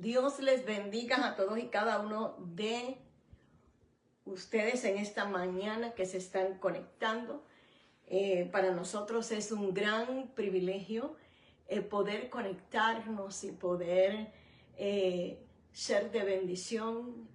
Dios les bendiga a todos y cada uno de ustedes en esta mañana que se están conectando. Para nosotros es un gran privilegio poder conectarnos y poder ser de bendición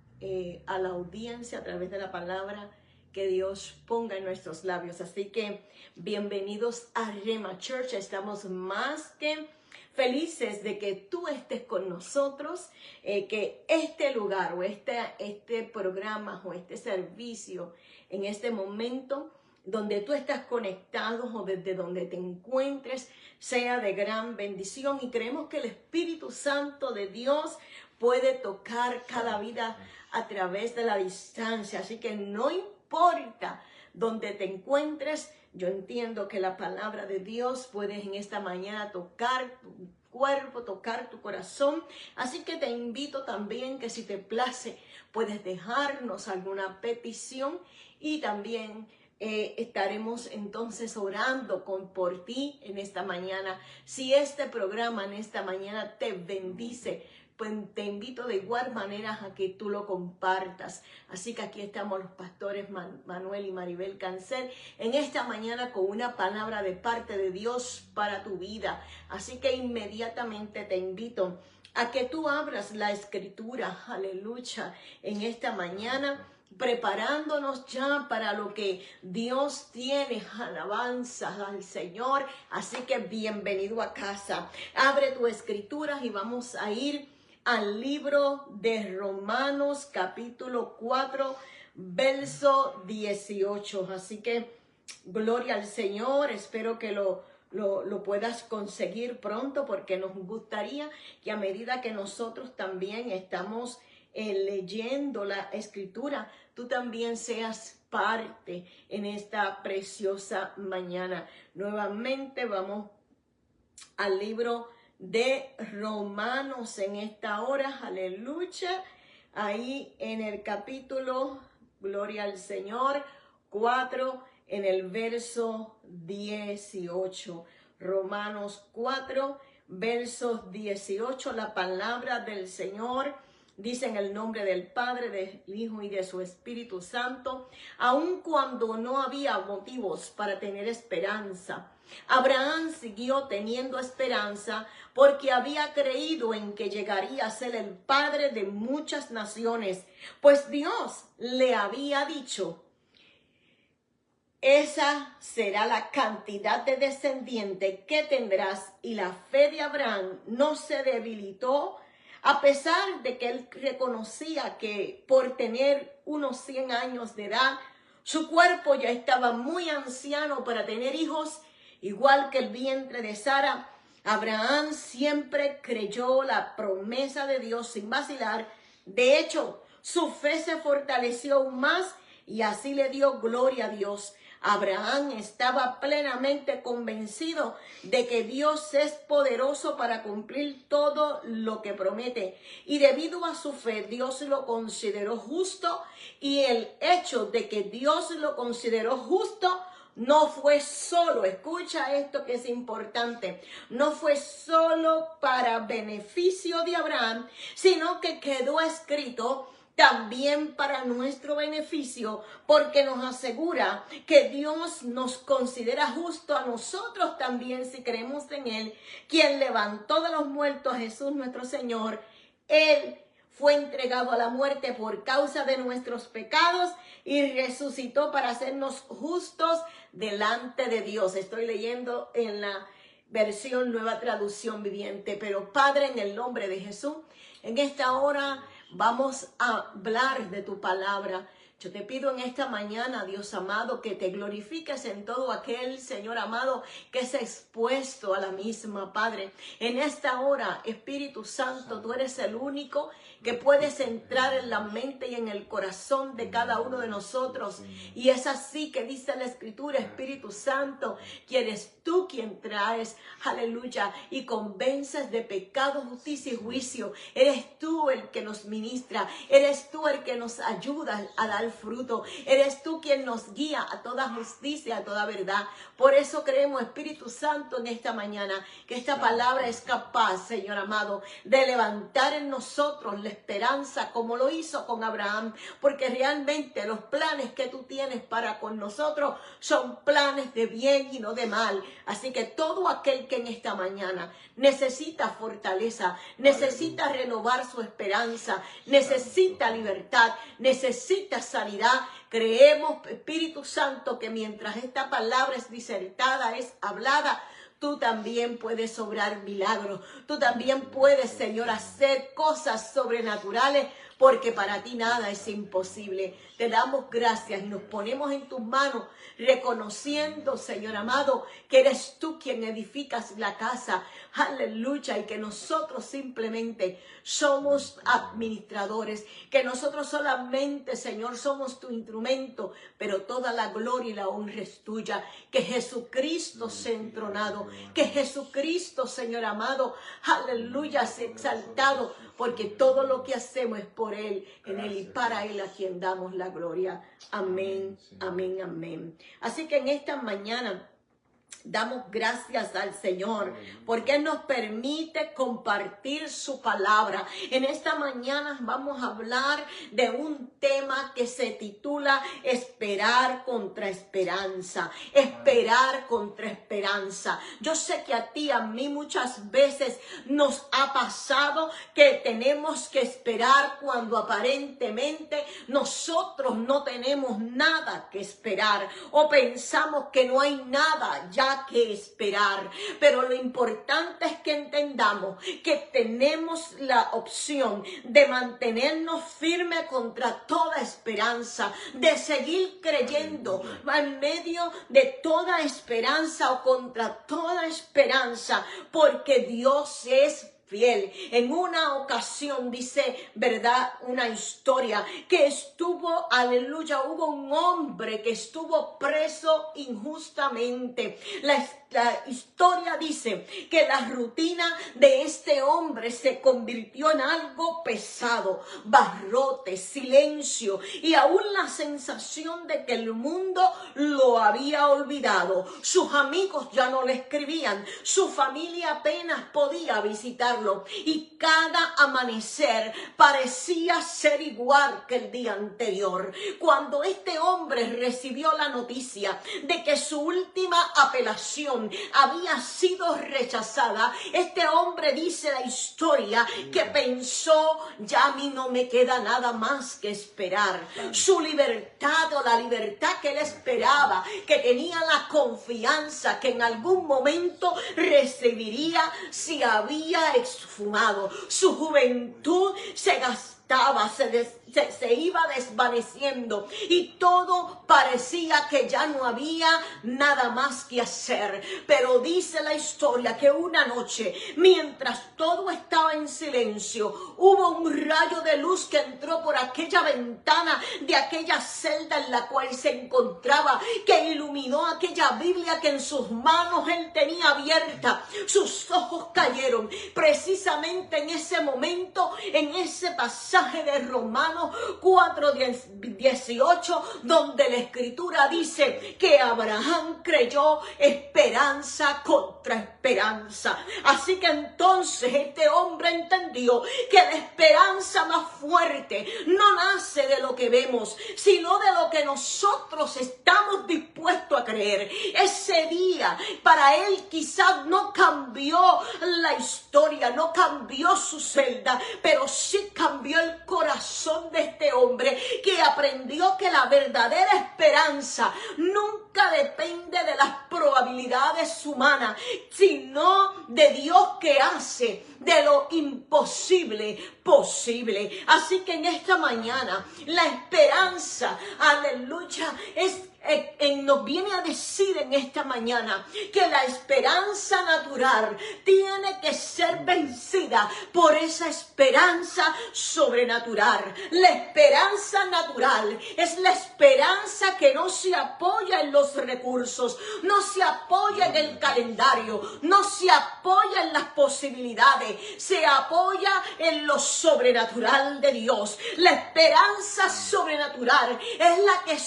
a la audiencia a través de la palabra que Dios ponga en nuestros labios. Así que bienvenidos a Rhema Church. Estamos más que felices de que tú estés con nosotros, que este lugar o este programa o este servicio en este momento donde tú estás conectado o desde donde te encuentres sea de gran bendición, y creemos que el Espíritu Santo de Dios puede tocar cada vida a través de la distancia. Así que no importa donde te encuentres, yo entiendo que la palabra de Dios puede en esta mañana tocar tu cuerpo, tocar tu corazón. Así que te invito también que si te place puedes dejarnos alguna petición, y también estaremos entonces orando por ti en esta mañana. Si este programa en esta mañana te bendice, pues te invito de igual manera a que tú lo compartas. Así que aquí estamos los pastores Manuel y Maribel Cancel en esta mañana con una palabra de parte de Dios para tu vida. Así que inmediatamente te invito a que tú abras la escritura, aleluya, en esta mañana, preparándonos ya para lo que Dios tiene. Alabanza al Señor. Así que bienvenido a casa. Abre tu escritura y vamos a ir al libro de Romanos capítulo 4 verso 18. Así que gloria al Señor. Espero que lo puedas conseguir pronto, porque nos gustaría que a medida que nosotros también estamos leyendo la escritura, tú también seas parte en esta preciosa mañana. Nuevamente vamos al libro de Romanos en esta hora, aleluya, ahí en el capítulo, gloria al Señor, 4, en el verso 18. Romanos 4, versos 18, la palabra del Señor dice: en el nombre del Padre, del Hijo y de su Espíritu Santo, aun cuando no había motivos para tener esperanza, Abraham siguió teniendo esperanza, porque había creído en que llegaría a ser el padre de muchas naciones, pues Dios le había dicho: esa será la cantidad de descendientes que tendrás. Y la fe de Abraham no se debilitó, a pesar de que él reconocía que por tener unos 100 años de edad, su cuerpo ya estaba muy anciano para tener hijos. Igual que el vientre de Sara, Abraham siempre creyó la promesa de Dios sin vacilar. De hecho, su fe se fortaleció aún más y así le dio gloria a Dios. Abraham estaba plenamente convencido de que Dios es poderoso para cumplir todo lo que promete, y debido a su fe Dios lo consideró justo. Y el hecho de que Dios lo consideró justo no fue solo, escucha esto que es importante, no fue solo para beneficio de Abraham, sino que quedó escrito también para nuestro beneficio, porque nos asegura que Dios nos considera justo a nosotros también si creemos en Él, quien levantó de los muertos a Jesús nuestro Señor. Él fue entregado a la muerte por causa de nuestros pecados y resucitó para hacernos justos delante de Dios. Estoy leyendo en la versión Nueva Traducción Viviente. Pero Padre, en el nombre de Jesús, en esta hora vamos a hablar de tu palabra. Yo te pido en esta mañana, Dios amado, que te glorifiques en todo aquel, Señor amado, que es expuesto a la misma, Padre. En esta hora, Espíritu Santo, tú eres el único que puedes entrar en la mente y en el corazón de cada uno de nosotros. Y es así que dice la Escritura, Espíritu Santo, que eres tú quien traes, aleluya, y convences de pecado, justicia y juicio. Eres tú el que nos ministra, eres tú el que nos ayuda a dar dar fruto. Eres tú quien nos guía a toda justicia, a toda verdad. Por eso creemos, Espíritu Santo, en esta mañana, que esta palabra es capaz, Señor amado, de levantar en nosotros la esperanza, como lo hizo con Abraham, porque realmente los planes que tú tienes para con nosotros son planes de bien y no de mal. Así que todo aquel que en esta mañana necesita fortaleza, necesita renovar su esperanza, necesita libertad, necesita sanidad, creemos, Espíritu Santo, que mientras esta palabra es disertada, es hablada, tú también puedes obrar milagros. Tú también puedes, Señor, hacer cosas sobrenaturales, porque para ti nada es imposible. Te damos gracias y nos ponemos en tus manos, reconociendo, Señor amado, que eres tú quien edificas la casa. Aleluya. Y que nosotros simplemente somos administradores, que nosotros solamente, Señor, somos tu instrumento, pero toda la gloria y la honra es tuya. Que Jesucristo sea entronado, que Jesucristo, Señor amado, aleluya, sea exaltado, porque todo lo que hacemos es por Él, en Él y para Él, a quien damos la gloria. Amén, amén, amén. Así que en esta mañana damos gracias al Señor porque Él nos permite compartir su palabra. En esta mañana vamos a hablar de un tema que se titula Esperar contra esperanza. Esperar contra esperanza. Yo sé que a ti, a mí muchas veces nos ha pasado que tenemos que esperar cuando aparentemente nosotros no tenemos nada que esperar o pensamos que no hay nada ya que esperar. Pero lo importante es que entendamos que tenemos la opción de mantenernos firmes contra toda esperanza, de seguir creyendo en medio de toda esperanza o contra toda esperanza, porque Dios es fiel. En una ocasión dice, ¿verdad? Una historia que estuvo, aleluya, hubo un hombre que estuvo preso injustamente. La historia dice que la rutina de este hombre se convirtió en algo pesado, barrote, silencio y aún la sensación de que el mundo lo había olvidado. Sus amigos ya no le escribían, su familia apenas podía visitarlo y cada amanecer parecía ser igual que el día anterior. Cuando este hombre recibió la noticia de que su última apelación había sido rechazada, este hombre, dice la historia, que pensó, ya a mí no me queda nada más que esperar. Su libertad, o la libertad que él esperaba, que tenía la confianza que en algún momento recibiría si había esfumado. Su juventud se gastaba, se iba desvaneciendo y todo parecía que ya no había nada más que hacer. Pero dice la historia que una noche, mientras todo estaba en silencio, hubo un rayo de luz que entró por aquella ventana de aquella celda en la cual se encontraba, que iluminó aquella Biblia que en sus manos él tenía abierta. Sus ojos cayeron precisamente en ese momento, en ese pasaje de Romanos 4:18, donde la escritura dice que Abraham creyó esperanza contra esperanza. Así que entonces este hombre entendió que la esperanza más fuerte no nace de lo que vemos, sino de lo que nosotros estamos dispuestos a creer. Ese día para él quizás no cambió la historia, no cambió su celda, pero sí cambió el corazón de este hombre, que aprendió que la verdadera esperanza nunca depende de las probabilidades humanas, sino de Dios, que hace de lo imposible posible. Así que en esta mañana la esperanza, aleluya, nos viene a decir en esta mañana que la esperanza natural tiene que ser vencida por esa esperanza sobrenatural. La esperanza natural es la esperanza que no se apoya en lo los recursos, no se apoya en el calendario, no se apoya en las posibilidades, se apoya en lo sobrenatural de Dios. La esperanza sobrenatural es la que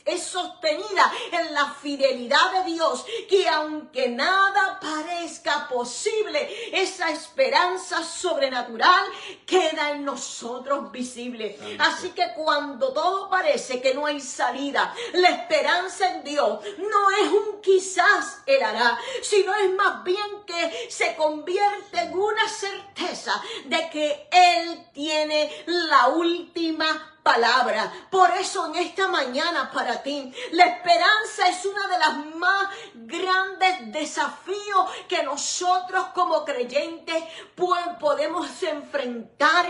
es sostenida en la fidelidad de Dios, que aunque nada parezca posible, esa esperanza sobrenatural queda en nosotros visible. Así que cuando todo parece que no hay salida, la esperanza en Dios no es un quizás Él hará, sino es más bien que se convierte en una certeza de que Él tiene la última palabra. Por eso en esta mañana para ti, la esperanza es una de las más grandes desafíos que nosotros como creyentes podemos enfrentar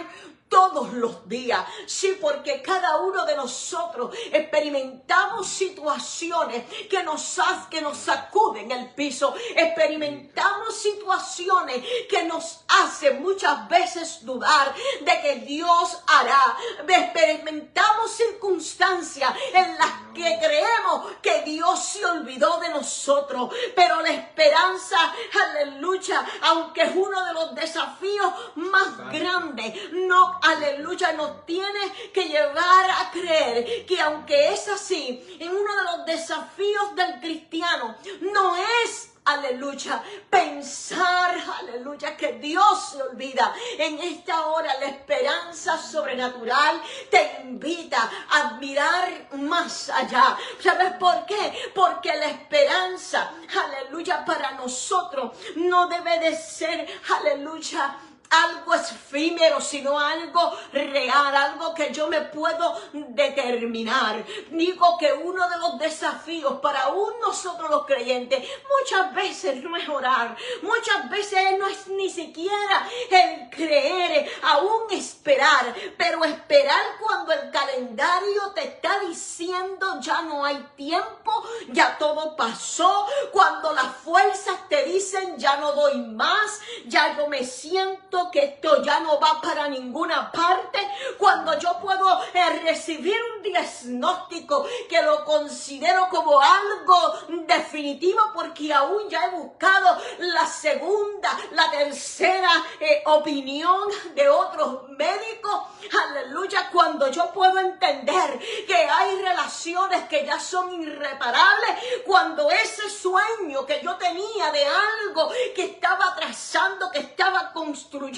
todos los días. Sí, porque cada uno de nosotros experimentamos situaciones que nos sacuden el piso. Experimentamos situaciones que nos hacen muchas veces dudar de que Dios hará. Experimentamos circunstancias en las que creemos que Dios se olvidó de nosotros. Pero la esperanza, aleluya, aunque es uno de los desafíos más grandes, aleluya, nos tiene que llevar a creer que aunque es así, en uno de los desafíos del cristiano no es, aleluya, pensar, aleluya, que Dios se olvida. En esta hora la esperanza sobrenatural te invita a mirar más allá. ¿Sabes por qué? Porque la esperanza, aleluya, para nosotros no debe de ser, aleluya, algo efímero, sino algo real, algo que yo me puedo determinar. Digo que uno de los desafíos para nosotros los creyentes muchas veces no es orar, muchas veces no es ni siquiera el creer, aún esperar, pero esperar cuando el calendario te está diciendo ya no hay tiempo, ya todo pasó, cuando las fuerzas te dicen ya no doy más, ya yo me siento que esto ya no va para ninguna parte, cuando yo puedo recibir un diagnóstico que lo considero como algo definitivo, porque aún ya he buscado la segunda, la tercera opinión de otros médicos, aleluya, cuando yo puedo entender que hay relaciones que ya son irreparables, cuando ese sueño que yo tenía de algo que estaba trazando, que estaba construyendo,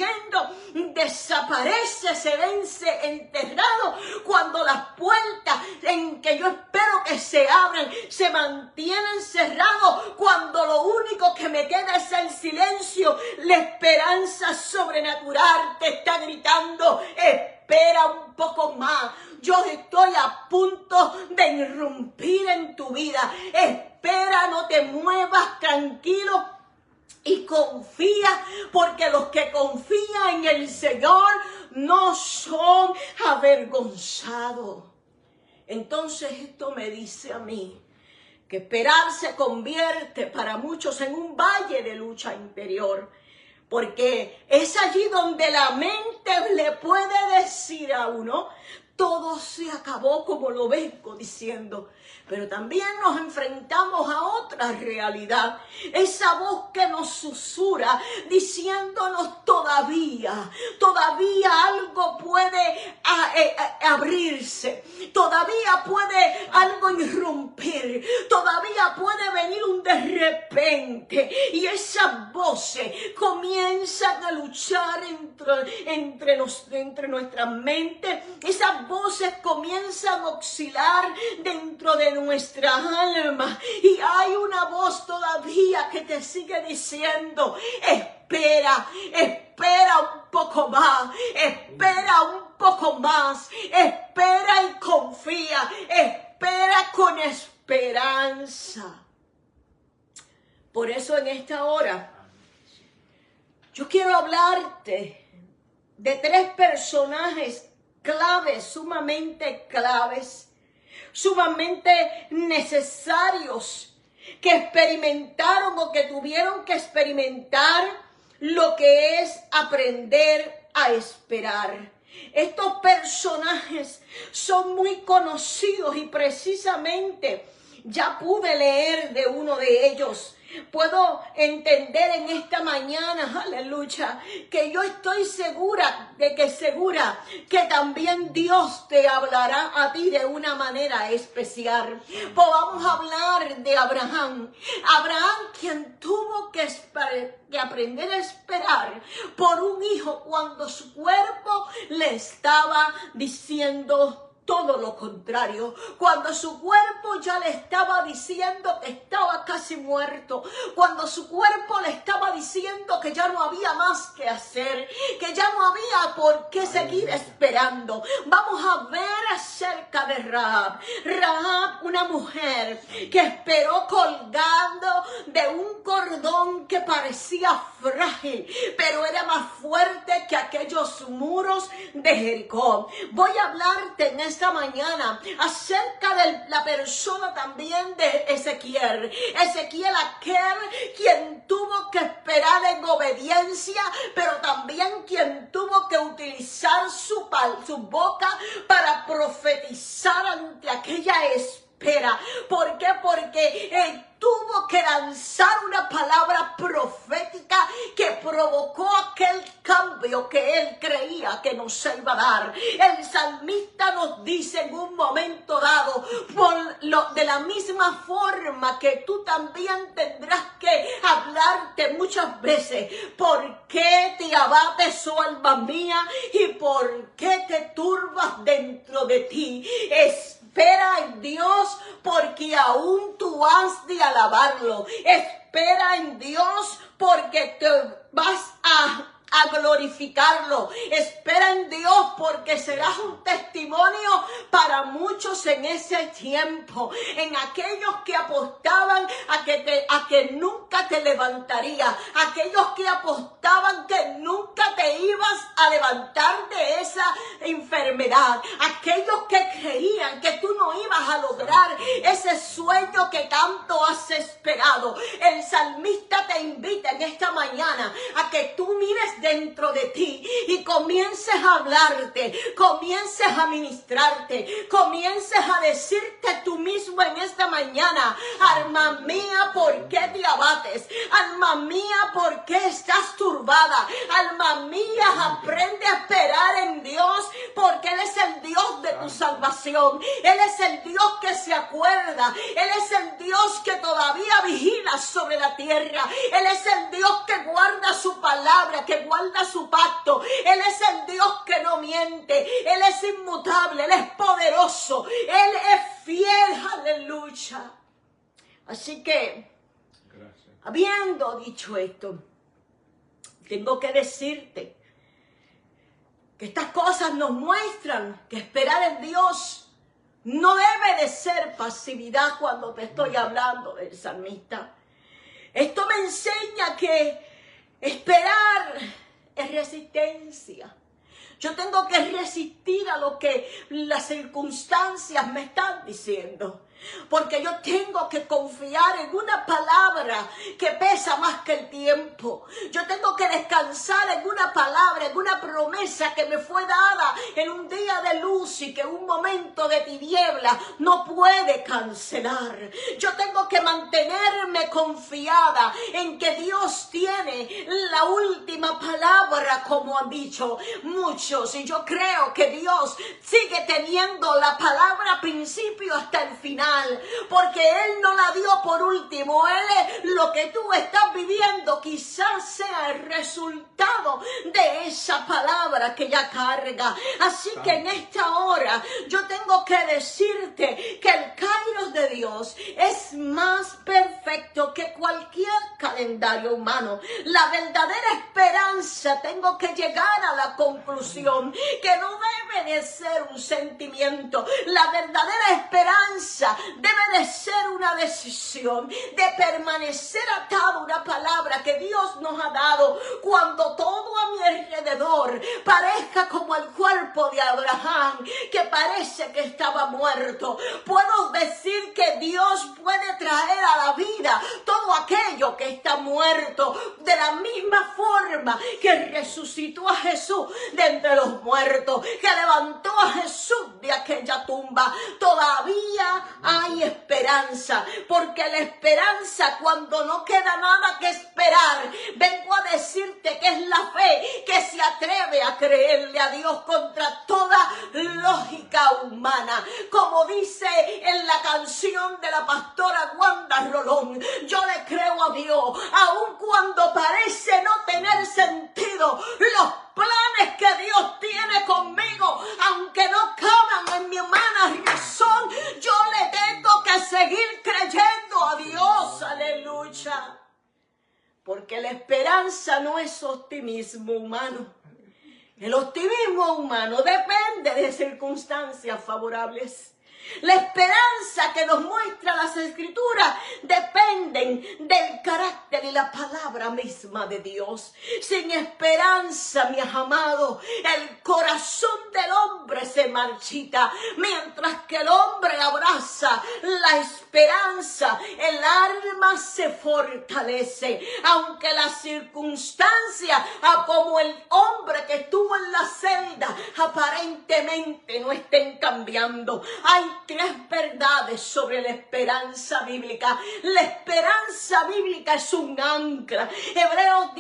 desaparece, se vence, enterrado, cuando las puertas en que yo espero que se abran se mantienen cerrados, cuando lo único que me queda es el silencio, la esperanza sobrenatural te está gritando: espera un poco más, yo estoy a punto de irrumpir en tu vida, espera, no te muevas, tranquilo y confía, porque los que confían en el Señor no son avergonzados. Entonces esto me dice a mí que esperar se convierte para muchos en un valle de lucha interior, porque es allí donde la mente le puede decir a uno: todo se acabó, como lo vengo diciendo. Pero también nos enfrentamos a otra realidad, esa voz que nos susurra diciéndonos todavía algo puede abrirse, todavía puede algo irrumpir, todavía puede venir un de repente, y esas voces comienzan a luchar entre nuestra mente, esas voces comienzan a oscilar dentro de nuestra alma, y hay una voz todavía que te sigue diciendo: espera un poco más, espera un poco más, espera y confía, espera con esperanza. Por eso en esta hora yo quiero hablarte de 3 personajes claves, sumamente necesarios, que experimentaron o que tuvieron que experimentar lo que es aprender a esperar. Estos personajes son muy conocidos y precisamente Ya pude leer de uno de ellos. Puedo entender en esta mañana, aleluya, que yo estoy segura que también Dios te hablará a ti de una manera especial. Pues vamos a hablar de Abraham. Abraham, quien tuvo que aprender a esperar por un hijo cuando su cuerpo le estaba diciendo todo lo contrario, cuando su cuerpo ya le estaba diciendo que estaba casi muerto, cuando su cuerpo le estaba diciendo que ya no había más que hacer, que ya no había por qué seguir esperando. Vamos a ver acerca de Rahab. Rahab, una mujer que esperó colgando de un cordón que parecía frágil, pero era más fuerte que aquellos muros de Jericó. Voy a hablarte en esta mañana acerca de la persona también de Ezequiel. Ezequiel, aquel quien tuvo que esperar en obediencia, pero también quien tuvo que utilizar su boca para profetizar ante aquella espera. ¿Por qué? Porque tuvo que lanzar una palabra profética que provocó aquel cambio que él creía que no se iba a dar. El salmista nos dice en un momento dado, de la misma forma que tú también tendrás que hablarte muchas veces, ¿por qué te abates, oh alma mía? ¿Y por qué te turbas dentro de ti? Espera en Dios, porque aún tú has de alabarlo. Espera en Dios, porque te vas a glorificarlo. Espera en Dios, porque serás un testimonio para muchos en ese tiempo, en aquellos que apostaban a que nunca te levantarías, aquellos que apostaban que nunca te ibas a levantar de esa enfermedad, aquellos que creían que tú no ibas a lograr ese sueño que tanto has esperado. El salmista te invita en esta mañana a que tú mires dentro de ti y comiences a hablarte, comiences a ministrarte, comiences a decirte tú mismo en esta mañana: alma mía, ¿por qué te abates? Alma mía, ¿por qué estás turbada? Alma mía, aprende a esperar en Dios, porque Él es el Dios de tu salvación. Él es el Dios que se acuerda. Él es el Dios que todavía vigila sobre la tierra. Él es el Dios que guarda su palabra, que guarda su pacto. Él es el Dios que no miente. Él es inmutable, Él es poderoso, Él es fiel. Aleluya. Así que, habiendo dicho esto, tengo que decirte que estas cosas nos muestran que esperar en Dios no debe de ser pasividad. Cuando te estoy hablando del salmista, esto me enseña que esperar es resistencia. Yo tengo que resistir a lo que las circunstancias me están diciendo, porque yo tengo que confiar en una palabra que pesa más que el tiempo. Yo tengo que descansar en una palabra, en una promesa que me fue dada en un día de luz y que un momento de tiniebla no puede cancelar. Yo tengo que mantenerme confiada en que Dios tiene la última palabra, como han dicho muchos, y yo creo que Dios sigue teniendo la palabra principio hasta el final, porque Él no la dio por último. Lo que tú estás viviendo quizás sea el resultado de esa palabra que ya carga. Así que en esta hora yo tengo que decirte que el Kairos de Dios es más perfecto que cualquier calendario humano. La verdadera esperanza, tengo que llegar a la conclusión que no debe de ser un sentimiento. La verdadera esperanza debe de ser una decisión de permanecer atado a una palabra que Dios nos ha dado. Cuando cuando todo a mi alrededor parezca como el cuerpo de Abraham, que parece que estaba muerto, puedo decir que Dios puede traer a la vida todo aquello que está muerto, de la misma forma que resucitó a Jesús de entre los muertos, que levantó a Jesús de aquella tumba. Todavía hay esperanza, porque la esperanza, cuando no queda nada que esperar, vengo a decirte que es la fe que se atreve a creerle a Dios contra toda lógica humana. Como dice en la canción de la pastora Wanda Rolón, yo le creo a Dios, aun cuando parece no tener sentido los planes que Dios tiene conmigo, aunque no caban en mi humana razón, yo le tengo que seguir creyendo a Dios. Aleluya. Porque la esperanza no es optimismo humano. El optimismo humano depende de circunstancias favorables. La esperanza que nos muestra las Escrituras dependen del carácter y la palabra misma de Dios. Sin esperanza, mi amado, el corazón del hombre se marchita. Mientras que el hombre abraza la esperanza, el alma se fortalece. Aunque las circunstancias, como el hombre que estuvo en la celda, aparentemente no estén cambiando. Hay tres verdades sobre la esperanza bíblica. La esperanza bíblica es un ancla. Hebreos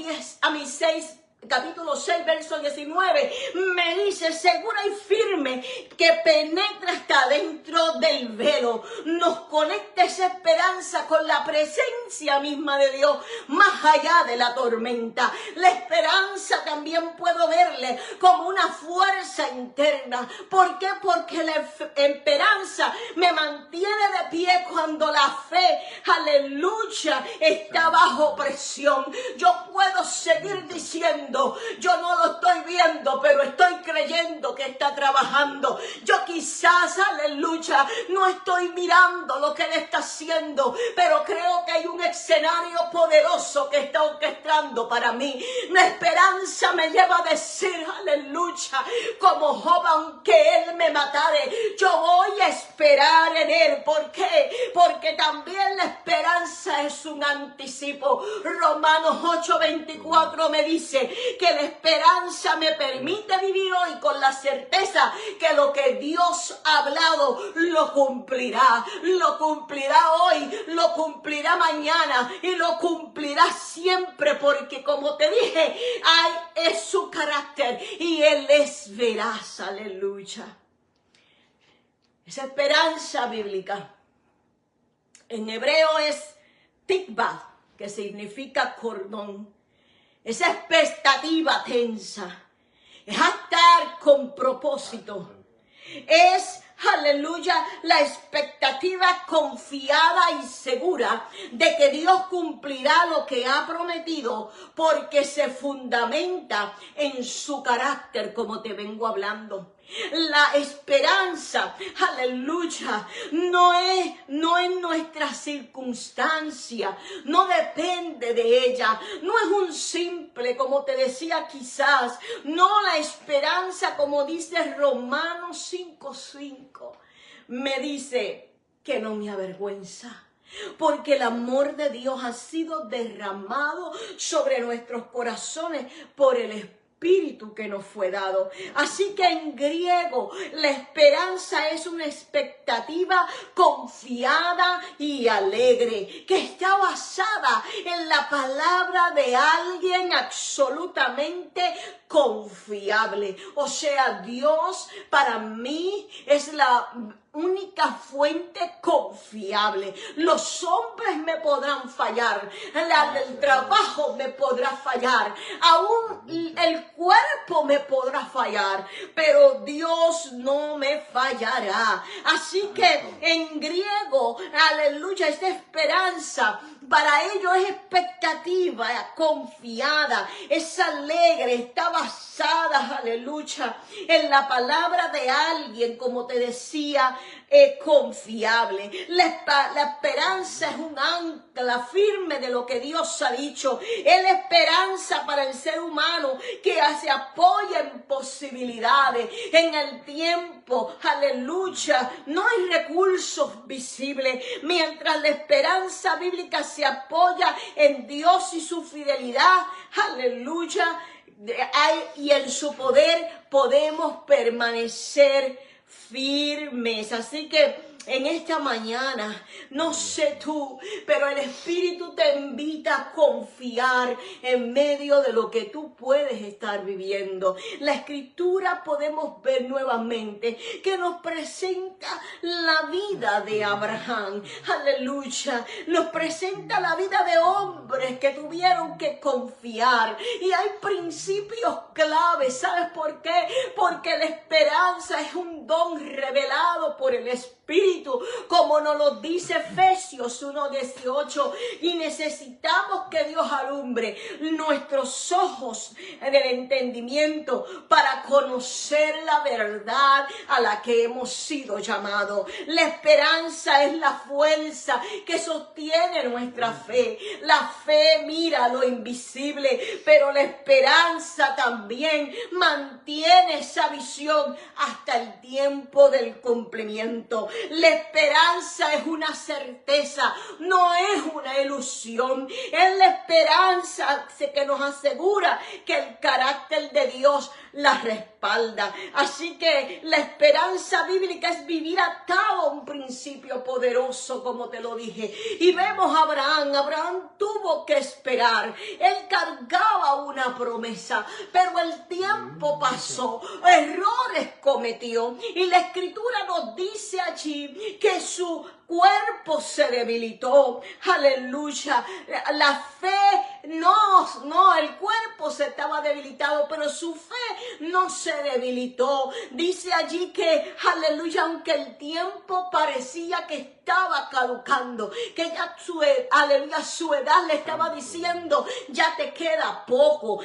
6, capítulo 6, verso 19, me dice: segura y firme, que penetra hasta dentro del velo. Nos conecta esa esperanza con la presencia misma de Dios, más allá de la tormenta. La esperanza también puedo verle como una fuerza interna. ¿Por qué? Porque la esperanza me mantiene de pie cuando la fe, aleluya, está bajo presión. Yo puedo seguir diciendo: yo no lo estoy viendo, pero estoy creyendo que está trabajando. Yo quizás, aleluya, no estoy mirando lo que Él está haciendo, pero creo que hay un escenario poderoso que está orquestando para mí. La esperanza me lleva a decir, aleluya, como Job: aunque Él me matare, yo voy a esperar en Él. ¿Por qué? Porque también la esperanza es un anticipo. Romanos 8:24 me dice que la esperanza me permite vivir hoy con la certeza que lo que Dios ha hablado lo cumplirá. Lo cumplirá hoy, lo cumplirá mañana y lo cumplirá siempre, porque como te dije, es su carácter y Él es veraz. Aleluya. Esa esperanza bíblica en hebreo es tikva, que significa cordón. Esa expectativa tensa, es estar con propósito, es, aleluya, la expectativa confiada y segura de que Dios cumplirá lo que ha prometido, porque se fundamenta en su carácter, como te vengo hablando. La esperanza, aleluya, no es nuestra circunstancia, no depende de ella, no es un simple, como te decía quizás, no, la esperanza, como dice Romanos 5:5, me dice que no me avergüenza. Porque el amor de Dios ha sido derramado sobre nuestros corazones por el Espíritu que nos fue dado. Así que en griego la esperanza es una expectativa confiada y alegre, que está basada en la palabra de alguien absolutamente confiable. O sea, Dios para mí es la única fuente confiable. Los hombres me podrán fallar, el trabajo me podrá fallar, aún el cuerpo me podrá fallar, pero Dios no me fallará. Así que en griego, aleluya, esta esperanza para ellos es expectativa, confiada, es alegre, está basada, aleluya, en la palabra de alguien, como te decía, confiable. La esperanza es un ancla ancla firme de lo que Dios ha dicho. Es la esperanza para el ser humano que se apoya en posibilidades, en el tiempo. Aleluya. No hay recursos visibles. Mientras la esperanza bíblica se apoya en Dios y su fidelidad. Aleluya. Y en su poder podemos permanecer firmes. Así que en esta mañana, no sé tú, pero el Espíritu te invita a confiar en medio de lo que tú puedes estar viviendo. La Escritura podemos ver nuevamente que nos presenta la vida de Abraham. Aleluya. Nos presenta la vida de hombres que tuvieron que confiar. Y hay principios claves. ¿Sabes por qué? Porque la esperanza es un don revelado por el Espíritu, como nos lo dice Efesios 1:18, y necesitamos que Dios alumbre nuestros ojos del entendimiento para conocer la verdad a la que hemos sido llamados. La esperanza es la fuerza que sostiene nuestra fe. La fe mira lo invisible, pero la esperanza también mantiene esa visión hasta el tiempo del cumplimiento. La esperanza es una certeza, no es una ilusión. Es la esperanza que nos asegura que el carácter de Dios la respalda. Así que la esperanza bíblica es vivir atado a un principio poderoso, como te lo dije. Y vemos a Abraham. Abraham tuvo que esperar. Él cargaba una promesa, pero el tiempo pasó, errores cometió, y la Escritura nos dice allí que su cuerpo se debilitó. Aleluya. La fe no, el cuerpo se estaba debilitado, pero su fe no se debilitó. Dice allí que, aleluya, aunque el tiempo parecía que estaba caducando, que ya su edad le estaba diciendo, ya te queda poco,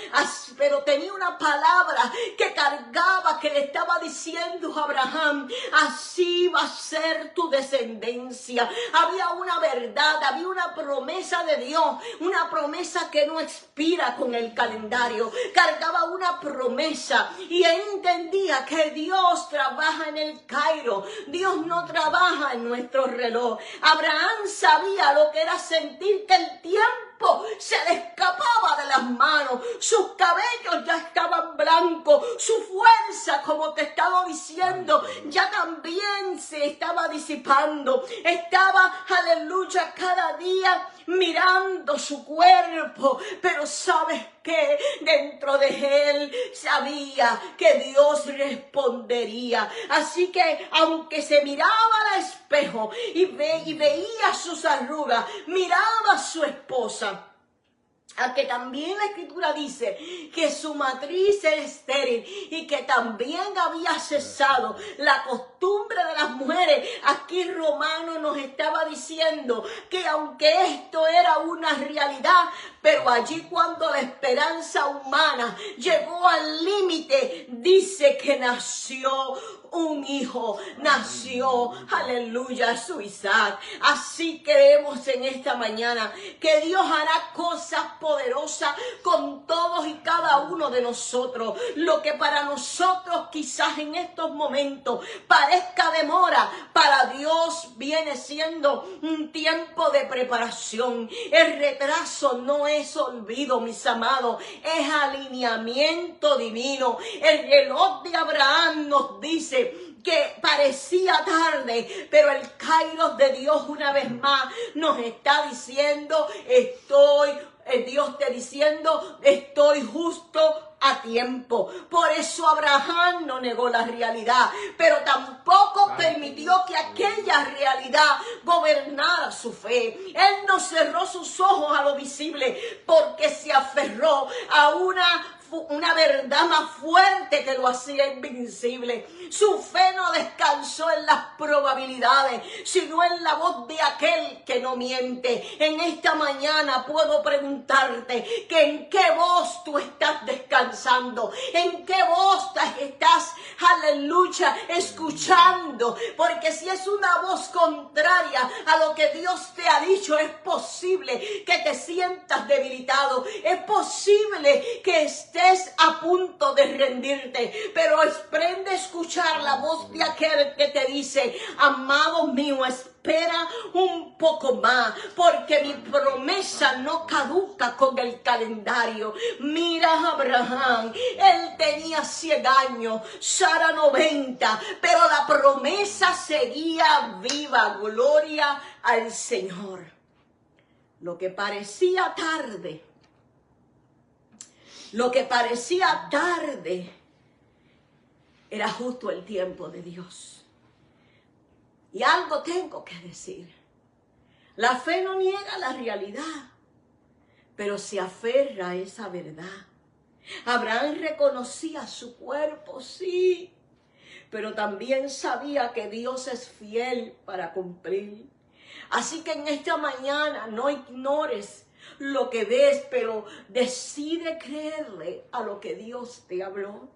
pero tenía una palabra que cargaba, que le estaba diciendo a Abraham: así va a ser tu descendencia. Había una verdad, había una promesa de Dios, una promesa que no expira con el calendario. Cargaba una promesa, y él entendía que Dios trabaja en el Cairo. Dios no trabaja en nuestro reloj. Abraham sabía lo que era sentir que el tiempo se le escapaba de las manos. Sus cabellos ya estaban blancos. Su fuerza, como te estaba diciendo, ya también se estaba disipando. Estaba, aleluya, cada día mirando su cuerpo. Pero ¿sabes qué? Dentro de él sabía que Dios respondería. Así que aunque se miraba al espejo y veía sus arrugas, miraba a su esposa, a que también la Escritura dice que su matriz era estéril y que también había cesado la costumbre de las mujeres. Aquí Romano nos estaba diciendo que aunque esto era una realidad, pero allí cuando la esperanza humana llegó al límite, dice que nació un hijo, nació, aleluya, su Isaac. Así creemos en esta mañana que Dios hará cosas poderosas con todos y cada uno de nosotros. Lo que para nosotros quizás en estos momentos parezca demora, para Dios viene siendo un tiempo de preparación. El retraso no es olvido, mis amados, es alineamiento divino. El reloj de Abraham nos dice que parecía tarde, pero el Kairos de Dios una vez más nos está diciendo, Dios está diciendo, estoy justo a tiempo. Por eso Abraham no negó la realidad, pero tampoco permitió que aquella realidad gobernara su fe. Él no cerró sus ojos a lo visible, porque se aferró a una una verdad más fuerte que lo hacía invencible. Su fe no descansó en las probabilidades, sino en la voz de aquel que no miente. En esta mañana puedo preguntarte que en qué voz tú estás descansando, en qué voz estás, aleluya, escuchando, porque si es una voz contraria a lo que Dios te ha dicho, es posible que te sientas debilitado, es posible que estés a punto de rendirte, pero aprende a escuchar la voz de aquel que te dice: amado mío, espera un poco más, porque mi promesa no caduca con el calendario. Mira a Abraham, él tenía 100 años, Sara 90, pero la promesa seguía viva. Gloria al Señor. Lo que parecía tarde, era justo el tiempo de Dios. Y algo tengo que decir. La fe no niega la realidad, pero se aferra a esa verdad. Abraham reconocía su cuerpo, sí, pero también sabía que Dios es fiel para cumplir. Así que en esta mañana no ignores lo que ves, pero decide creerle a lo que Dios te habló.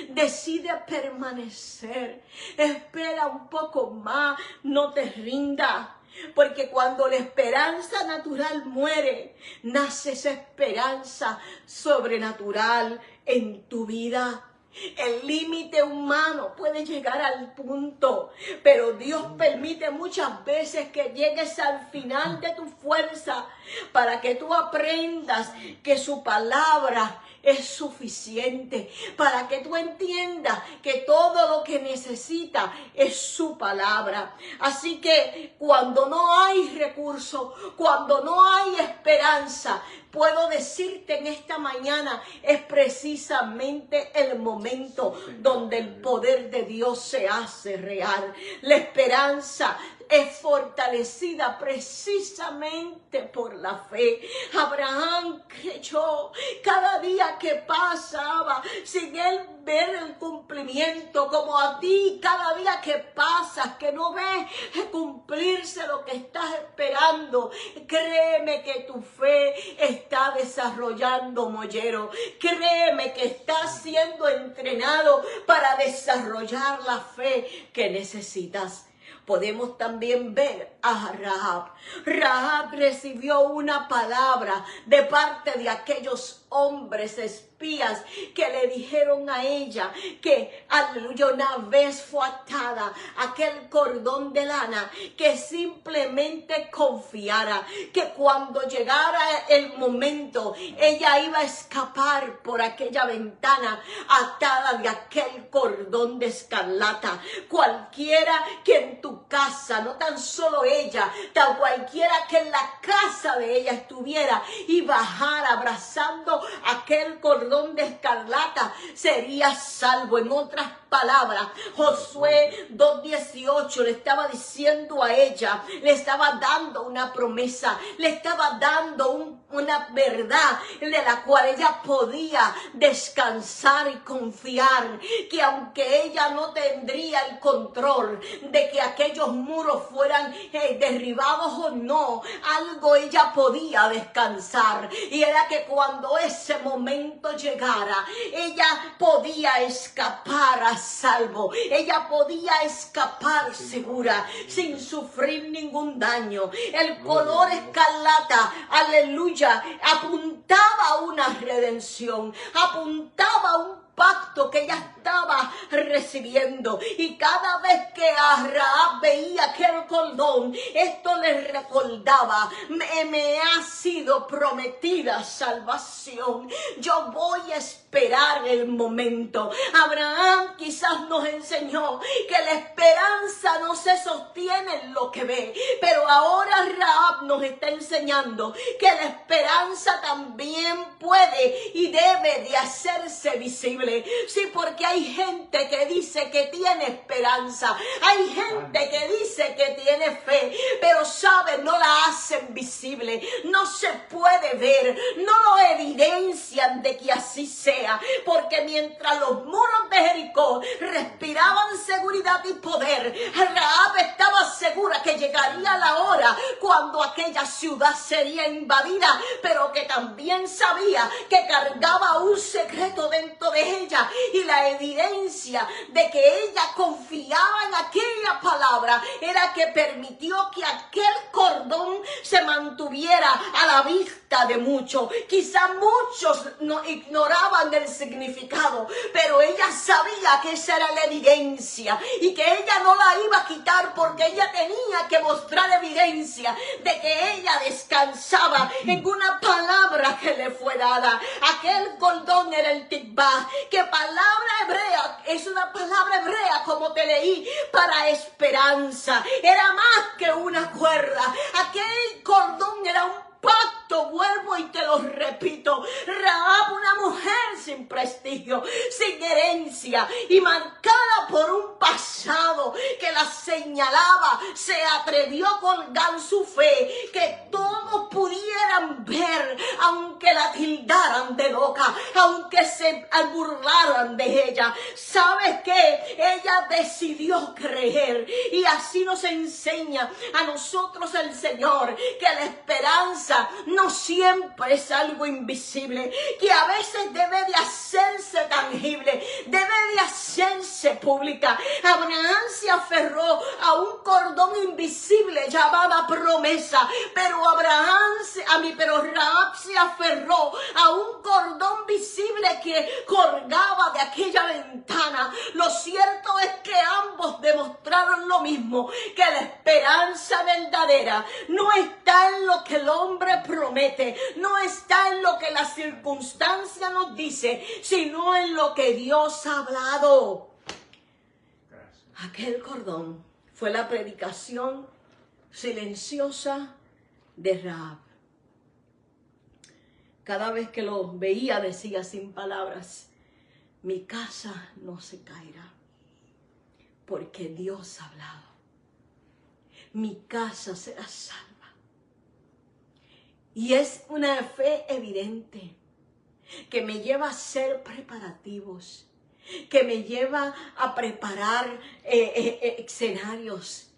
Decide permanecer, espera un poco más, no te rindas, porque cuando la esperanza natural muere, nace esa esperanza sobrenatural en tu vida. El límite humano puede llegar al punto, pero Dios permite muchas veces que llegues al final de tu fuerza para que tú aprendas que su palabra es suficiente, para que tú entiendas que todo lo que necesita es su palabra. Así que cuando no hay recursos, cuando no hay esperanza, puedo decirte en esta mañana, es precisamente el momento donde el poder de Dios se hace real. La esperanza es fortalecida precisamente por la fe. Abraham creyó. Cada día que pasaba sin él ver el cumplimiento, como a ti, cada día que pasas, que no ves cumplirse lo que estás esperando, créeme que tu fe está desarrollando mollero. Créeme que estás siendo entrenado para desarrollar la fe que necesitas. Podemos también ver a Rahab. Rahab recibió una palabra de parte de aquellos hombres espías que le dijeron a ella que, aleluya, una vez fue atada aquel cordón de lana, que simplemente confiara, que cuando llegara el momento, ella iba a escapar por aquella ventana atada de aquel cordón de escarlata. Cualquiera que en tu casa, no tan solo ella, tan cualquiera que en la casa de ella estuviera y bajara abrazando aquel cordón de escarlata, sería salvo. En otras palabras, Josué 2:18 le estaba diciendo a ella, le estaba dando una promesa, le estaba dando una verdad de la cual ella podía descansar y confiar, que aunque ella no tendría el control de que aquellos muros fueran derribados o no, algo ella podía descansar, y era que cuando ese momento llegara, ella podía escapar a salvo, ella podía escapar segura, sin sufrir ningún daño. El color escarlata, aleluya, apuntaba a una redención, apuntaba a un pacto que ella estaba recibiendo, y cada vez que Rahab veía aquel cordón, esto le recordaba: me ha sido prometida salvación, yo voy a esperar el momento. Abraham quizás nos enseñó que la esperanza no se sostiene en lo que ve, pero ahora Rahab nos está enseñando que la esperanza también puede y debe de hacerse visible. Sí, porque hay gente que dice que tiene esperanza, hay gente que dice que tiene fe, pero saben, no la hacen visible, no se puede ver, no lo evidencian de que así sea. mañana, porque mientras los muros de Jericó respiraban seguridad y poder, Rahab estaba segura que llegaría la hora cuando aquella ciudad sería invadida, pero que también sabía que cargaba un secreto dentro de ella, y la evidencia de que ella confiaba en aquella palabra era que permitió que aquel cordón se mantuviera a la vista de muchos. Quizá muchos no ignoraban el significado, pero ella sabía que esa era la evidencia y que ella no la iba a quitar, porque ella tenía que mostrar evidencia de que ella descansaba en una palabra que le fue dada. Aquel cordón era el tikvah, que palabra hebrea, es una palabra hebrea, como te leí, para esperanza. Era más que una cuerda. Aquel cordón era un pacto, vuelvo y te lo repito. Rahab, una mujer sin prestigio, sin herencia y marcada por un pasado que la señalaba, se atrevió a colgar su fe, que todos pudieran ver, aunque la tildaran de loca, aunque se burlaran de ella. ¿Sabes qué? Ella decidió creer, y así nos enseña a nosotros el Señor, que la esperanza no siempre es algo invisible, que a veces debe de hacerse tangible, debe de hacerse pública. Abraham se aferró a un cordón invisible llamada promesa, pero Rahab se aferró a un cordón visible que colgaba de aquella ventana. Lo cierto es que ambos demostraron lo mismo, que la esperanza verdadera no está en lo que el hombre promete, no está en lo que la circunstancia nos dice, sino en lo que Dios ha hablado. Gracias. Aquel cordón fue la predicación silenciosa de Rahab. Cada vez que lo veía decía sin palabras: mi casa no se caerá, porque Dios ha hablado. Mi casa será salva. Y es una fe evidente que me lleva a hacer preparativos, que me lleva a preparar escenarios,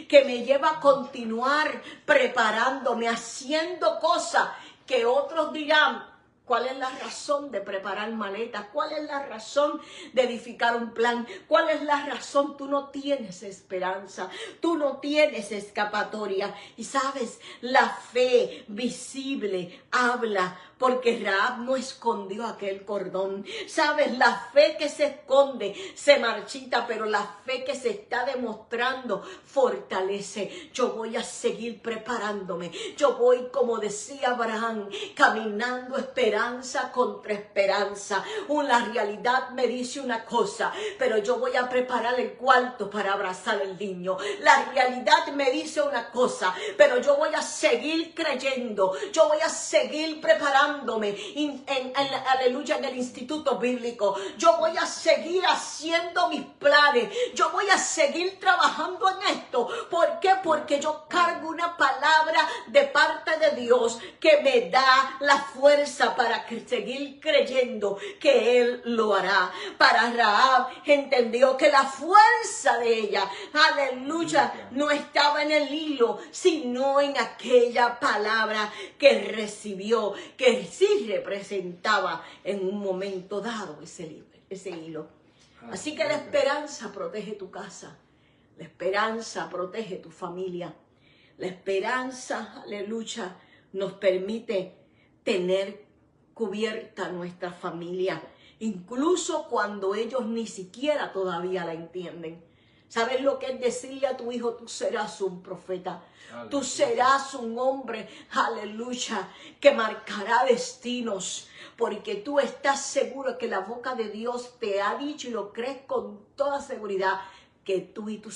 que me lleva a continuar preparándome, haciendo cosas que otros dirán: ¿cuál es la razón de preparar maletas? ¿Cuál es la razón de edificar un plan? ¿Cuál es la razón? Tú no tienes esperanza, tú no tienes escapatoria. Y sabes, la fe visible habla, porque Rahab no escondió aquel cordón. Sabes, la fe que se esconde se marchita, pero la fe que se está demostrando fortalece. Yo voy a seguir preparándome. Yo voy, como decía Abraham, caminando esperanza contra esperanza. La realidad me dice una cosa, pero yo voy a preparar el cuarto para abrazar el niño. La realidad me dice una cosa, pero yo voy a seguir creyendo. Yo voy a seguir preparando aleluya, en el instituto bíblico. Yo voy a seguir haciendo mis planes. Yo voy a seguir trabajando en esto. ¿Por qué? Porque yo cargo una palabra de parte de Dios que me da la fuerza para seguir creyendo que Él lo hará. Para Rahab entendió que la fuerza de ella, aleluya, no estaba en el hilo, sino en aquella palabra que recibió, que sí representaba en un momento dado ese hilo. Así que la esperanza protege tu casa, la esperanza protege tu familia, la esperanza, aleluya, nos permite tener cubierta nuestra familia, incluso cuando ellos ni siquiera todavía la entienden. ¿Sabes lo que es decirle a tu hijo: tú serás un profeta? Tú serás un hombre, aleluya, que marcará destinos, porque tú estás seguro que la boca de Dios te ha dicho, y lo crees con toda seguridad, que tú y tu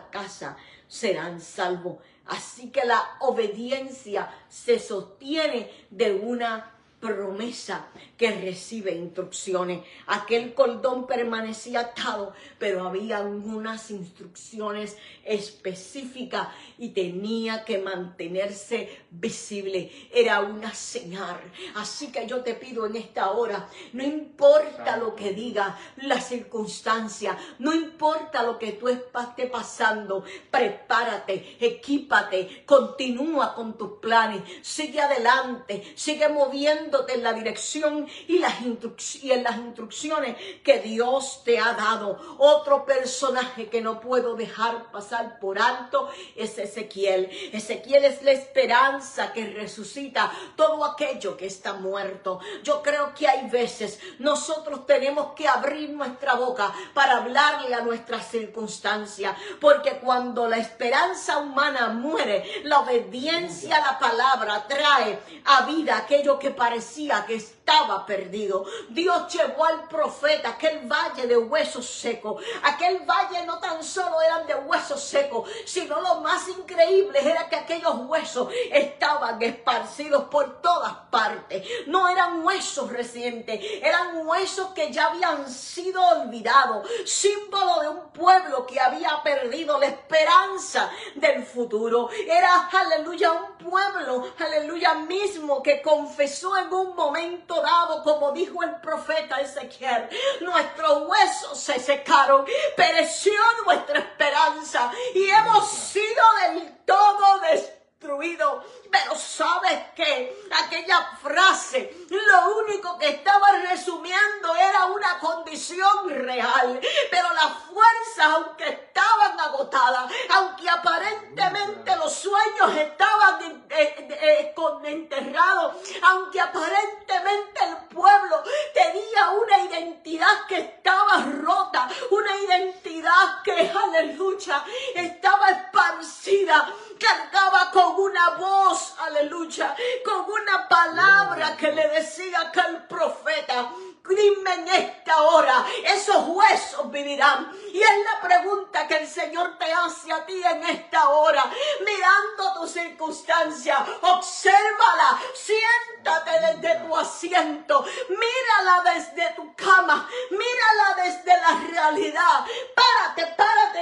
casa serán salvos. Así que la obediencia se sostiene de una promesa que recibe instrucciones. Aquel cordón permanecía atado, pero había unas instrucciones específicas y tenía que mantenerse visible. Era una señal. Así que yo te pido en esta hora, no importa lo que diga la circunstancia, no importa lo que tú estés pasando, prepárate, equípate, continúa con tus planes, sigue adelante, sigue moviéndote en la dirección y en las instrucciones que Dios te ha dado. Otro personaje que no puedo dejar pasar por alto es Ezequiel. Ezequiel es la esperanza que resucita todo aquello que está muerto. Yo creo que hay veces nosotros tenemos que abrir nuestra boca para hablarle a nuestras circunstancias, porque cuando la esperanza humana muere, la obediencia a la palabra trae a vida aquello que parecía que estaba perdido. Dios llevó al profeta a aquel valle de huesos secos. Aquel valle no tan solo eran de huesos secos, sino lo más increíble era que aquellos huesos estaban esparcidos por todas partes. No eran huesos recientes, eran huesos que ya habían sido olvidados, símbolo de un pueblo que había perdido la esperanza del futuro. Era, aleluya, un pueblo, aleluya, mismo que confesó en un momento dado, como dijo el profeta Ezequiel: nuestros huesos se secaron, pereció nuestra esperanza y hemos sido del todo destruidos. Pero ¿sabes qué? Aquella frase, lo único que estaba resumiendo era una condición real. Pero las fuerzas, aunque estaban agotadas, aunque aparentemente los sueños estaban enterrados, aunque aparentemente el pueblo tenía una identidad que estaba rota, una identidad que, aleluya, estaba esparcida, cargaba con una voz, aleluya, con una palabra que le decía aquel profeta: dime en esta hora, esos huesos vivirán. Y es la pregunta que el Señor te hace a ti en esta hora, mirando tu circunstancia. Obsérvala, siéntate desde tu asiento, mírala desde tu cama, mírala desde la realidad. Párate,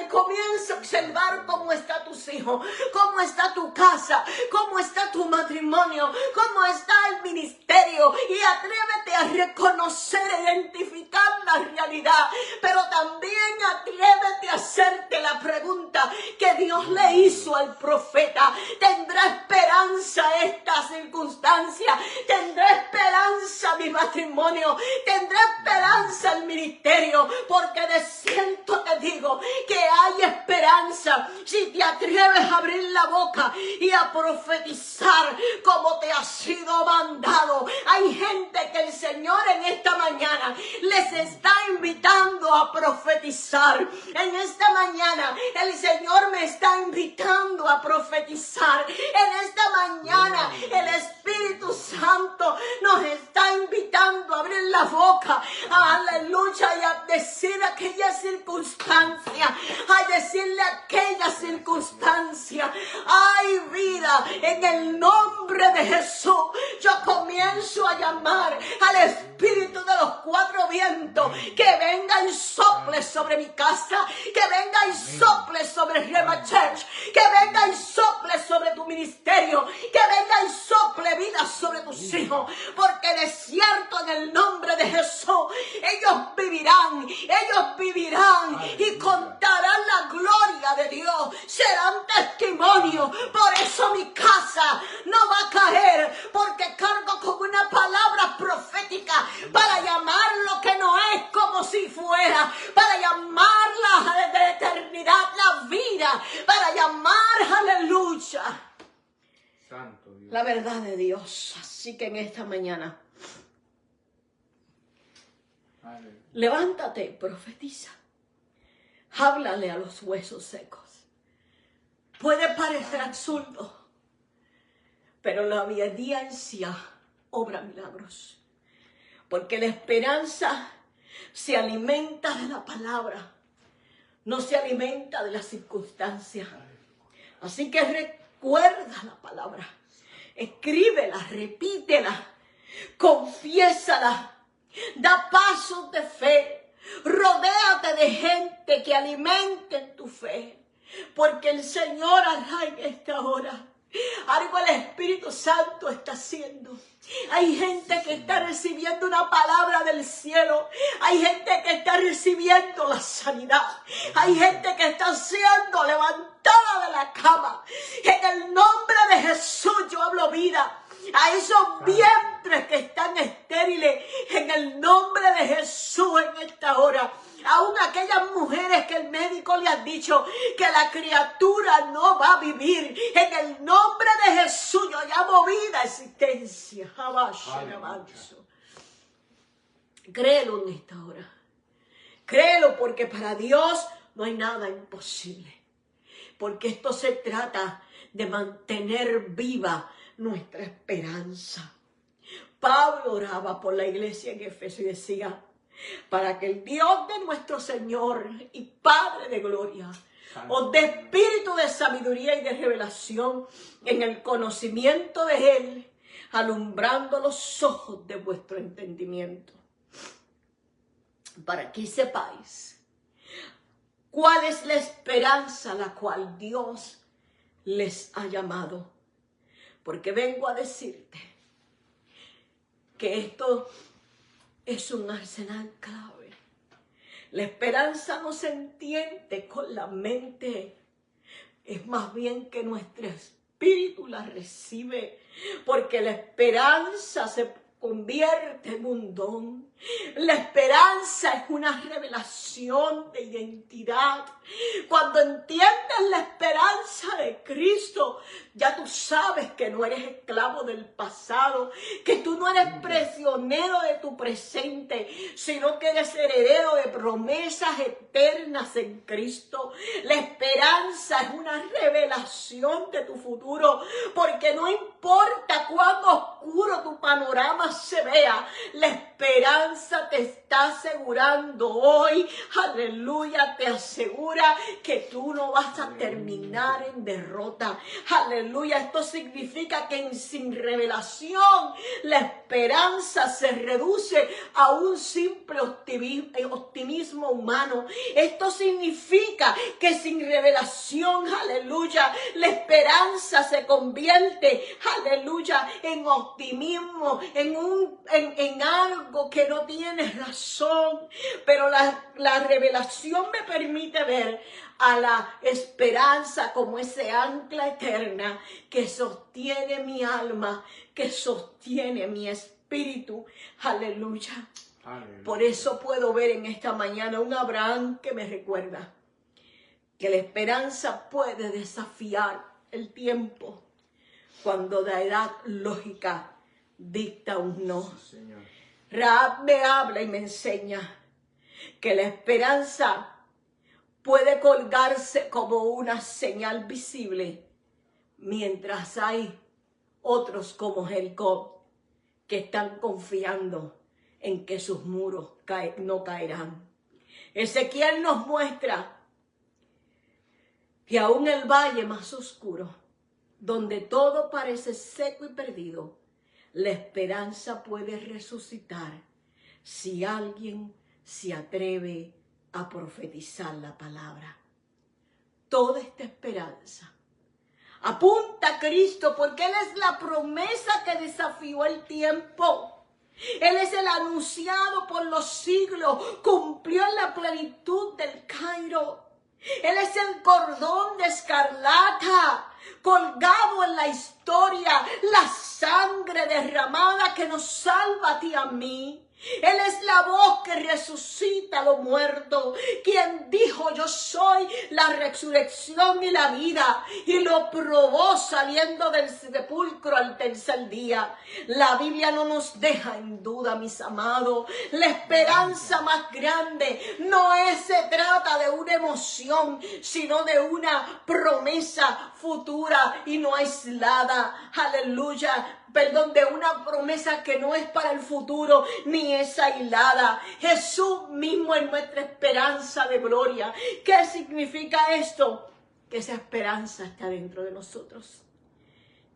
comienza a observar cómo están tus hijos, cómo está tu casa, cómo está tu matrimonio, cómo está el ministerio, y atrévete a reconocer, identificar la realidad, pero también atrévete a hacerte la pregunta que Dios le hizo al profeta: ¿tendrá esperanza esta circunstancia? ¿Tendrá esperanza mi matrimonio? ¿Tendrá esperanza el ministerio? Porque de cierto te digo que hay esperanza si te atreves a abrir la boca y a profetizar como te ha sido mandado. Hay gente que el Señor en esta mañana les está invitando a profetizar. En esta mañana el Señor me está invitando a profetizar. En esta mañana el Espíritu Santo nos está invitando a abrir la boca, aleluya, y a decir aquella circunstancia, a decirle a aquella circunstancia: hay vida en el nombre de Jesús. Yo comienzo a llamar al Espíritu de los cuatro vientos que venga y sople sobre mi casa, que venga y sople sobre Rema Church, que venga y sople sobre tu ministerio, que venga y sople vida sobre tus hijos, porque de cierto en el nombre de Jesús ellos vivirán y contarán la gloria de Dios, serán testimonio. Por eso mi casa no va a caer, porque cargo con una palabra profética para llamar lo que no es como si fuera, para llamarla de eternidad la vida, para llamar, aleluya, Santo Dios, la verdad de Dios. Así que en esta mañana, levántate, profetiza, háblale a los huesos secos. Puede parecer absurdo, pero la obediencia obra milagros, porque la esperanza se alimenta de la palabra, no se alimenta de las circunstancias. Así que recuerda la palabra, escríbela, repítela, Confiésala. Da pasos de fe. Rodéate de gente que alimenten tu fe. Porque el Señor hará en esta hora algo el Espíritu Santo está haciendo. Hay gente que está recibiendo una palabra del cielo. Hay gente que está recibiendo la sanidad. Hay gente que está siendo levantada de la cama. En el nombre de Jesús yo hablo vida a esos vientres que están estériles. En el nombre de Jesús en esta hora. Aún aquellas mujeres que el médico le ha dicho que la criatura no va a vivir. En el nombre de Jesús yo llamo vida a existencia. Créelo en esta hora. Créelo, porque para Dios no hay nada imposible. Porque esto se trata de mantener viva nuestra esperanza. Pablo oraba por la iglesia en Efeso y decía: para que el Dios de nuestro Señor y Padre de gloria os dé espíritu de sabiduría y de revelación en el conocimiento de Él, alumbrando los ojos de vuestro entendimiento, para que sepáis cuál es la esperanza a la cual Dios les ha llamado. Porque vengo a decirte que esto es un arsenal clave. La esperanza no se entiende con la mente. Es más bien que nuestro espíritu la recibe. Porque la esperanza se convierte en un don. La esperanza es una revelación de identidad. Cuando entiendes la esperanza de Cristo, ya tú sabes que no eres esclavo del pasado, que tú no eres prisionero de tu presente, sino que eres heredero de promesas eternas en Cristo. La esperanza es una revelación de tu futuro, porque no importa cuán oscuro tu panorama se vea, la esperanza te está asegurando hoy, aleluya, te asegura que tú no vas a terminar en derrota. Aleluya, esto significa que sin revelación la esperanza se reduce a un simple optimismo humano. Esto significa que sin revelación, aleluya, la esperanza se convierte, aleluya, en optimismo, en algo que no tiene razón. Pero la revelación me permite ver a la esperanza como ese ancla eterna que sostiene mi alma, que sostiene mi espíritu. Aleluya. Aleluya. Por eso puedo ver en esta mañana un Abraham que me recuerda que la esperanza puede desafiar el tiempo cuando la edad lógica dicta un no. Sí, Señor. Rahab me habla y me enseña que la esperanza puede colgarse como una señal visible, mientras hay otros como Jericó que están confiando en que sus muros no caerán. Ezequiel nos muestra que aún el valle más oscuro, donde todo parece seco y perdido, la esperanza puede resucitar si alguien se atreve a profetizar la palabra. Toda esta esperanza apunta a Cristo, porque Él es la promesa que desafió el tiempo. Él es el anunciado por los siglos, cumplió en la plenitud del Cairo. Él es el cordón de escarlata colgado en la historia, la sangre derramada que nos salva a ti y a mí. Él es la voz que resucita a los muertos, quien dijo: yo soy la resurrección y la vida, y lo probó saliendo del sepulcro al tercer día. La Biblia no nos deja en duda, mis amados. La esperanza más grande no se trata de una emoción, sino de una promesa futura y no aislada. Aleluya. De una promesa que no es para el futuro ni es aislada. Jesús mismo es nuestra esperanza de gloria. ¿Qué significa esto? Que esa esperanza está dentro de nosotros.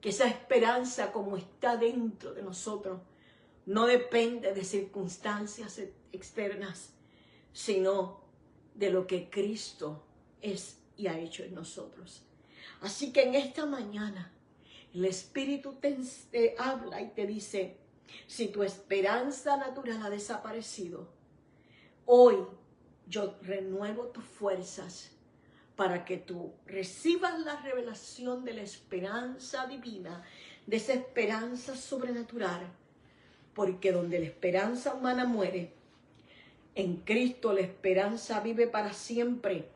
Que esa esperanza, como está dentro de nosotros, no depende de circunstancias externas, sino de lo que Cristo es y ha hecho en nosotros. Así que en esta mañana el Espíritu te habla y te dice, si tu esperanza natural ha desaparecido, hoy yo renuevo tus fuerzas para que tú recibas la revelación de la esperanza divina, de esa esperanza sobrenatural, porque donde la esperanza humana muere, en Cristo la esperanza vive para siempre,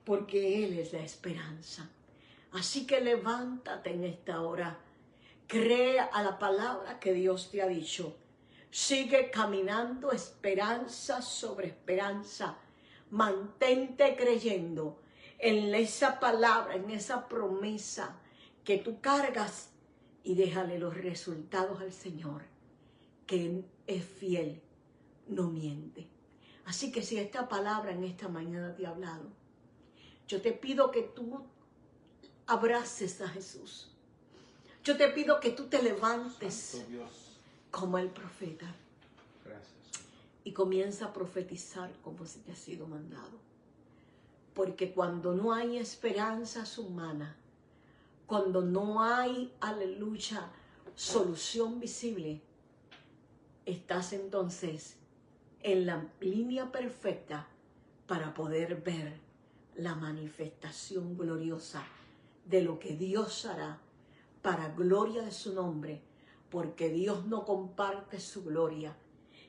porque Él es la esperanza. Así que levántate en esta hora, cree a la palabra que Dios te ha dicho, sigue caminando esperanza sobre esperanza, mantente creyendo en esa palabra, en esa promesa que tú cargas y déjale los resultados al Señor, que Él es fiel, no miente. Así que si esta palabra en esta mañana te ha hablado, yo te pido que tú abraces a Jesús. Yo te pido que tú te levantes como el profeta. Gracias. Y comienza a profetizar como si te ha sido mandado. Porque cuando no hay esperanzas humanas, cuando no hay, aleluya, solución visible, estás entonces en la línea perfecta para poder ver la manifestación gloriosa de lo que Dios hará para gloria de su nombre, porque Dios no comparte su gloria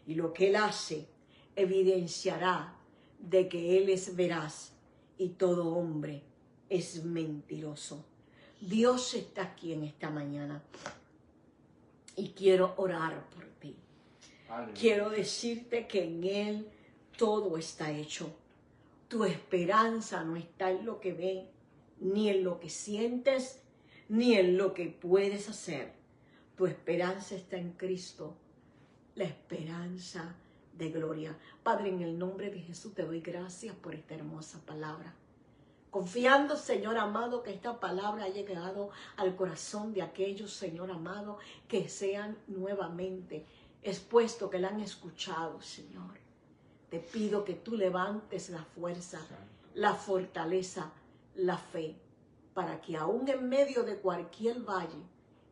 y lo que Él hace evidenciará de que Él es veraz y todo hombre es mentiroso. Dios está aquí en esta mañana y quiero orar por ti. Aleluya. Quiero decirte que en Él todo está hecho. Tu esperanza no está en lo que ves, ni en lo que sientes, ni en lo que puedes hacer. Tu esperanza está en Cristo, la esperanza de gloria. Padre, en el nombre de Jesús te doy gracias por esta hermosa palabra. Confiando, Señor amado, que esta palabra ha llegado al corazón de aquellos, Señor amado, que sean nuevamente expuestos, que la han escuchado, Señor. Te pido que tú levantes la fuerza, la fortaleza, la fe, para que aún en medio de cualquier valle,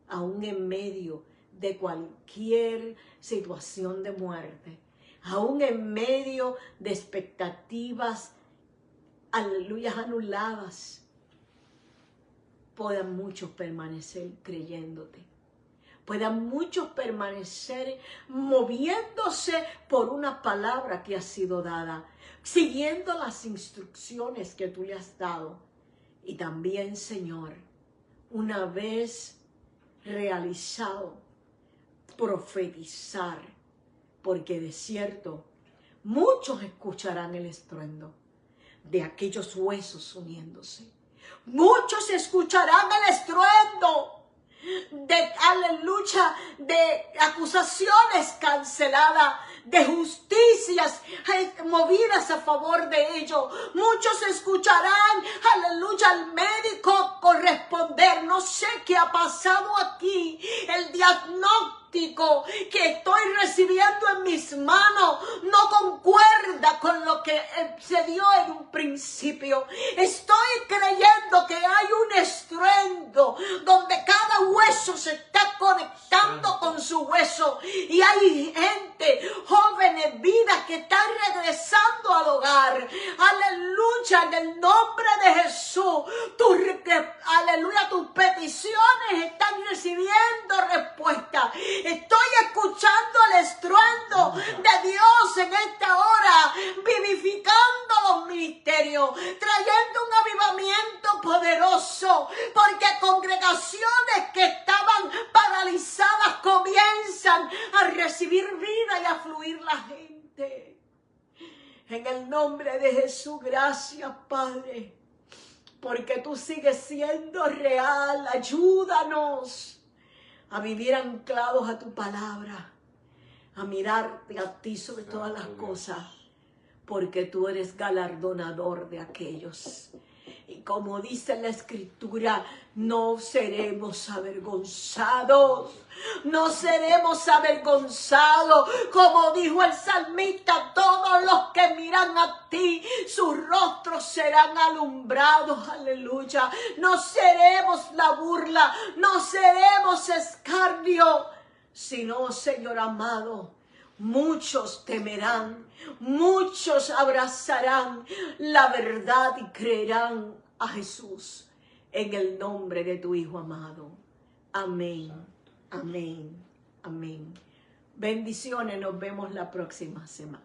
aún en medio de cualquier situación de muerte, aún en medio de expectativas, aleluya, anuladas, puedan muchos permanecer creyéndote. Puedan muchos permanecer moviéndose por una palabra que ha sido dada, siguiendo las instrucciones que tú le has dado. Y también, Señor, una vez realizado, profetizar, porque de cierto, muchos escucharán el estruendo de aquellos huesos uniéndose. Muchos escucharán el estruendo de, aleluya, de acusaciones canceladas, de justicias movidas a favor de ellos. Muchos escucharán, aleluya, al médico corresponder. No sé qué ha pasado aquí. El diagnóstico que estoy recibiendo en mis manos no concuerda con lo que se dio en un principio. Estoy creyendo que hay un estruendo donde cada hueso se está conectando con su hueso y hay gente, jóvenes, vidas que están regresando al hogar. Aleluya, en el nombre de Jesús, aleluya, tus peticiones están recibiendo respuesta. Estoy escuchando el estruendo de Dios en esta hora, vivificando los ministerios, trayendo un avivamiento poderoso, porque congregaciones que estaban paralizadas comienzan a recibir vida y a fluir la gente. En el nombre de Jesús, gracias, Padre, porque tú sigues siendo real. Ayúdanos a vivir anclados a tu palabra, a mirarte a ti sobre todas las cosas, porque tú eres galardonador de aquellos. Y como dice la Escritura, no seremos avergonzados. No seremos avergonzados. Como dijo el salmista, todos los que miran a ti, sus rostros serán alumbrados. Aleluya. No seremos la burla, no seremos escarnio, sino, Señor amado, muchos temerán, muchos abrazarán la verdad y creerán a Jesús en el nombre de tu Hijo amado. Amén, amén, amén. Bendiciones, nos vemos la próxima semana.